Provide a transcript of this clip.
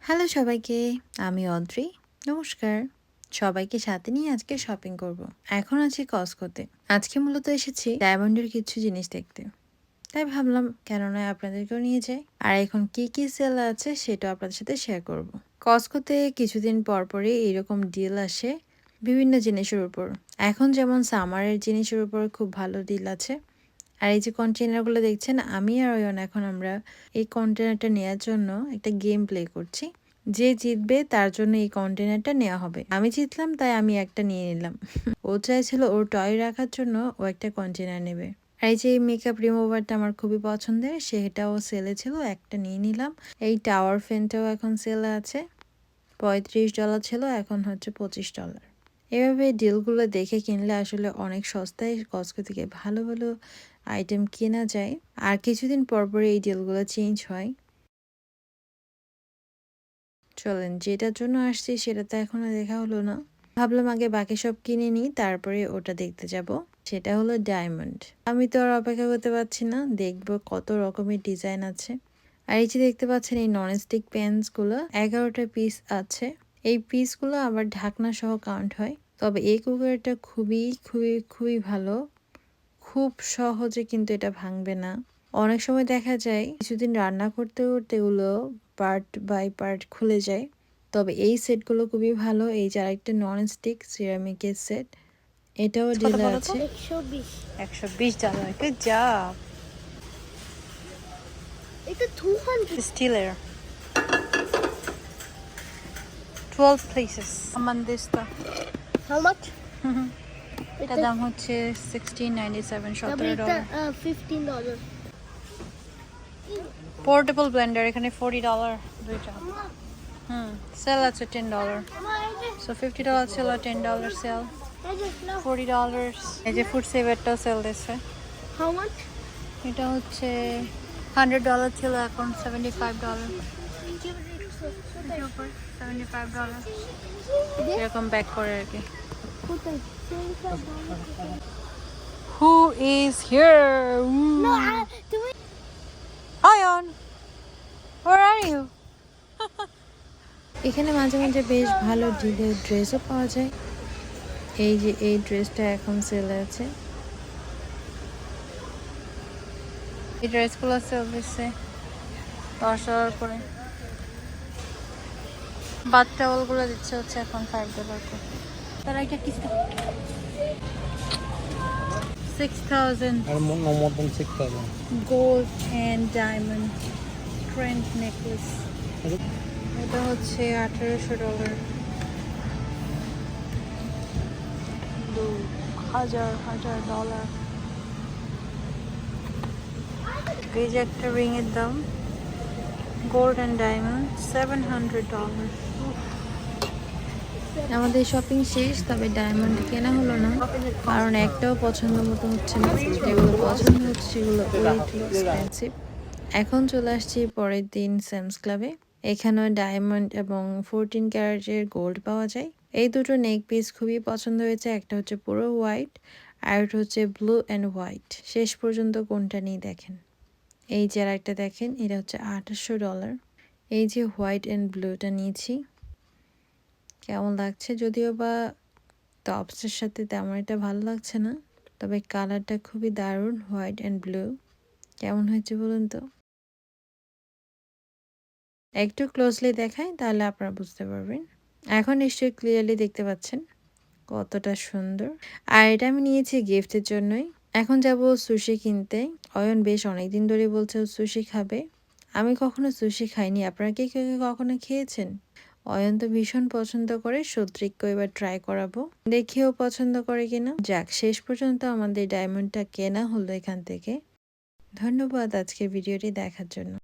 Hello সবাইকে, আমি অদ্রি। নমস্কার। সবাইকে সাথে নিয়ে আজকে শপিং করব। এখন আছি কস্কোতে। আজকে মূলত এসেছি ডায়মন্ডের কিছু জিনিস দেখতে। তাই ভাবলাম কেন নয় আপনাদেরকেও নিয়ে যাই। আর এখন কি কি সেল আছে সেটাও আপনাদের সাথে শেয়ার করব। কস্কোতে কিছুদিন পরপরই এরকম ডিল আসে বিভিন্ন জিনিসের উপর। এখন যেমন সামারের জিনিসের উপর খুব ভালো ডিল আছে। আর এই যে কন্টেনারগুলো দেখছেন, আমি আর অয়ন এখন আমরা এই কন্টেনারটা নেওয়ার জন্য একটা গেম প্লে করছি। যে জিতবে তার জন্য এই কন্টেনারটা নেওয়া হবে। আমি জিতলাম তাই আমি একটা নিয়ে নিলাম। ও চাইছিল ওর টয় রাখার জন্য ও একটা কন্টেনার নেবে। আর এই যে মেকআপ রিমুভারটা আমার খুবই পছন্দের, সেটাও সেলে ছিল, একটা নিয়ে নিলাম। এই টাওয়ার ফ্যানটাও এখন সেলে আছে, $35 ছিল, এখন হচ্ছে $25। এভাবে ডিলগুলো দেখে কিনলে আসলে অনেক সস্তায় কস্কো থেকে ভালো ভালো আইটেম কেনা যায়। আর কিছুদিন পর পর এই ডিলগুলো চেঞ্জ হয়। চলেন, যেটার জন্য আসছি সেটা তো এখনো দেখা হলো না। ভাবলাম আগে বাকি সব কিনে নিই, তারপরে ওটা দেখতে যাব। সেটা হলো ডায়মন্ড। আমি তো আর অপেক্ষা করতে পারছি না, দেখবো কত রকমের ডিজাইন আছে। আর এই যে দেখতে পাচ্ছেন এই ননস্টিক প্যানসগুলো 11টা পিস আছে। এই পিসগুলো আবার ঢাকনা সহ কাউন্ট হয়। তবে এই কুকারটা খুবই খুবই খুবই ভালো, খুব সহজে কিন্তু এটা ভাঙবে না। অনেক সময় দেখা যায় কিছুদিন রান্না করতে করতে এগুলো পার্ট বাই পার্ট খুলে যায়। তবে এই সেটগুলো খুবই ভালো। এই যে আরেকটা নন স্টিক সিরামিকের সেট, এটাও ডিলে আছে $120। Good job. এটা 200 স্টিলের 12 places আমান্দিস্তা। how much এটা দাম হচ্ছে $16.97, $17। $15 পোর্টেবল ব্লেন্ডার এখানে $40 দুইটা। সেল আছে $10, সো $50 ছিল, $10 সেল, $40। এই যে ফুড সেভারটাও সেল দিচ্ছে। how much এটা হচ্ছে $100 ছিল, এখন $75। $75 এরকম ব্যাক করে আর কি। Who is here? তুমি Ayan, where are you? এখানে মাঝে মাঝে বেশ ভালো ডিলের ড্রেসও পাওয়া যায়। এই যে এই ড্রেসটা এখন সেলে আছে। এই ড্রেসগুলো সেল দিচ্ছে $10 করে। বাথ টাওয়ালগুলো দিচ্ছে হচ্ছে এখন $5 করে। তারা এটা কি 6,000 or no more than 6,000. Gold and diamond trend necklace. এটা হচ্ছে $1,800। $2,000। এই যে একটা রিং এর দাম গোল্ড অ্যান্ড ডায়মন্ড $700। আমাদের শপিং শেষ, তবে ডায়মন্ড কেনা হলো না কারণ একটাও পছন্দ মতো হচ্ছে না। যেগুলো পছন্দ হচ্ছে সেগুলো ওয়ে টু এক্সপেন্সিভ। এখন চলে আসছি পরের দিন স্যামস ক্লাবে। এখানেও ডায়মন্ড এবং 14 ক্যারেটের গোল্ড পাওয়া যায়। এই দুটো নেক পিস খুবই পছন্দ হয়েছে। একটা হচ্ছে পুরো হোয়াইট আর একটা হচ্ছে ব্লু অ্যান্ড হোয়াইট। শেষ পর্যন্ত কোনটা নিয়ে দেখেন। এই যে আর একটা দেখেন, এটা হচ্ছে $2,800। এই যে হোয়াইট অ্যান্ড ব্লুটা নিয়েছি। কেমন লাগছে, যদিও বা টপসের সাথে তেমন একটা ভালো লাগছে না, তবে কালারটা খুবই দারুণ, হোয়াইট অ্যান্ড ব্লু। কেমন হয়েছে বলুন তো? একটু ক্লোজলি দেখাই তাহলে আপনারা বুঝতে পারবেন। এখন নিশ্চয়ই ক্লিয়ারলি দেখতে পাচ্ছেন কতটা সুন্দর। আর এটা আমি নিয়েছি গিফটের জন্যই। এখন যাব সুশি কিনতে। অয়ন বেশ অনেকদিন ধরে বলছে সুশি খাবে। আমি কখনো সুশি খাইনি, আপনারা কি কেউ কখনো খেয়েছেন? অয়ন তো ভীষণ পছন্দ করে, সদ্রিককে এবার ট্রাই করাবো, দেখিও পছন্দ করে কিনা। যাক, শেষ পর্যন্ত আমাদের ডায়মন্ডটা কেনা হলো এখান থেকে। ধন্যবাদ আজকের ভিডিওটি দেখার জন্য।